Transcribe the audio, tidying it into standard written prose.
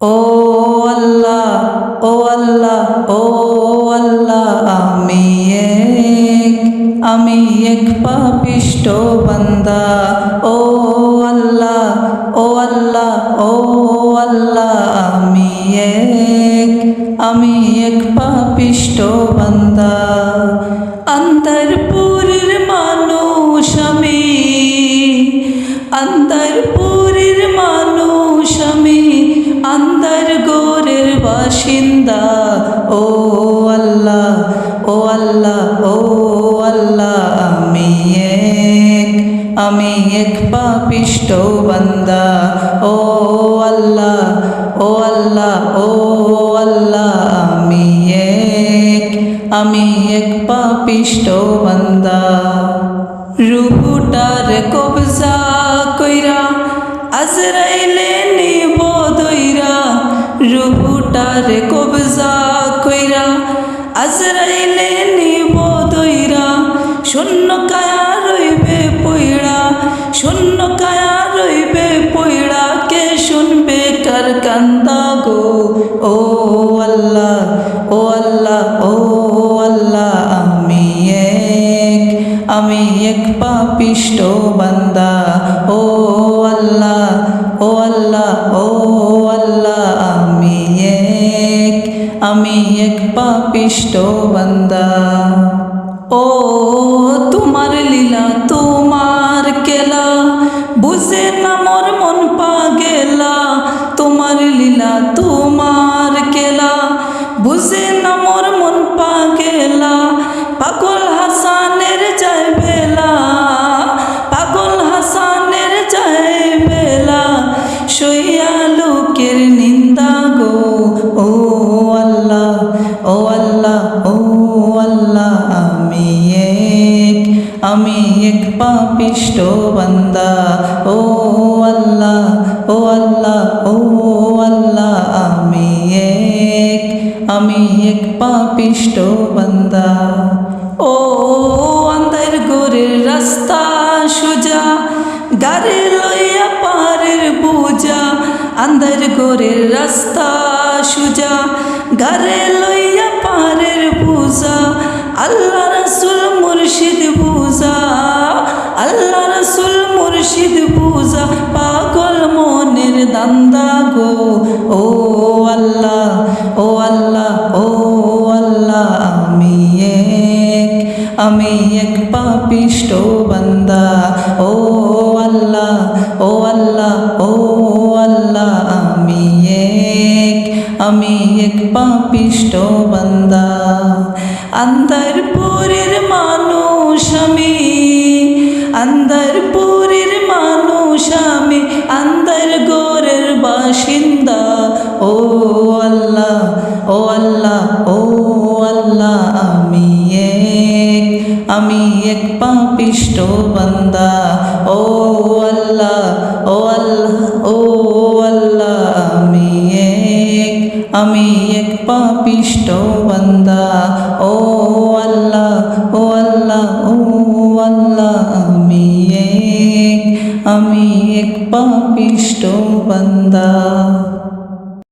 ও আল্লাহ, ও আল্লাহ, ও আল্লাহ, আমি এক পাপিষ্ঠ বান্দা। ও আল্লাহ, ও আল্লাহ, ও আল্লাহ, আমি এক পাপিষ্ঠ বান্দা। আন্তারপুরের মানুষ আমি, আন্তারপুরের মানুষ আমি, আন্তারগোরের বাসিন্দা। ও আল্লাহ, ও আল্লাহ, ও আল্লাহ, আমি এক পাপিষ্ঠ বান্দা। ও আল্লাহ, ও আল্লাহ, ও আল্লাহ, আমি এক পাপিষ্ঠ বান্দা। রূহটার কবজা কইরা আজরাইলে নিব দইরা, রূহটার কবজা কইরা আজরাইলে নিব দইরা। শূন্য কায়া রইবে পইড়া, শূন্য কায়া রইবে পইড়া, কে শুনবে কার কান্দা গো। ও আল্লাহ, ও আল্লাহ, ও আল্লাহ, আমি এক পাপিষ্ঠ বান্দা। ও আল্লাহ, ও আল্লাহ, ও আল্লাহ, আমি এক পাপিষ্ঠ বান্দা। ও তোমার লীলা তোমার কেলা, বুঝে না মোর মন পাগেলা। তোমার লীলা তোমার কেলা, বুঝে না মোর মন পাগেলা। পাগল হাসানের যায় বেলা, পাগল হাসানের যায় বেলা, সইয়া লোকের নিন্দা গো। ও আল্লাহ, ও আল্লাহ, ও আল্লাহ, আমি এক পাপিষ্ঠ বান্দা। ও আল্লাহ, ও আল্লাহ, ও আল্লাহ, আমি এক পাপিষ্ঠ বান্দা। ও আন্ধার গোরের রাস্তা সোজা, গাড়ি লইয়া পারের বোঝা। আন্ধার গোরের রাস্তা সোজা, গাড়ি লইয়া পারের বোঝা। আল্লাহ রাসূল মুর্শিদ বুঝা, আল্লাহ রাসূল মুর্শিদ বুঝা, পাগল মনের দান্দা গো। ও আল্লাহ, ও আল্লাহ, ও আল্লাহ, আমি এক পাপিষ্ঠ বান্দা। ও আল্লাহ, ও আল্লাহ, ও আল্লাহ, আমি এক পাপিষ্ঠ বান্দা। আন্তারপুরের মানুষ আমি, আন্তারপুরের মানুষ আমি, আন্তারগোরের বাসিন্দা। ও আল্লাহ, ও আল্লাহ, ও আল্লাহ, আমি এক পাপিষ্ঠ বান্দা। ও আল্লাহ, ও আল্লাহ, ও আল্লাহ, আমি এক পাপিষ্ঠ বান্দা। ও আল্লাহ, ও আল্লাহ, ও আল্লাহ, আমি এক পাপিষ্ঠ বান্দা।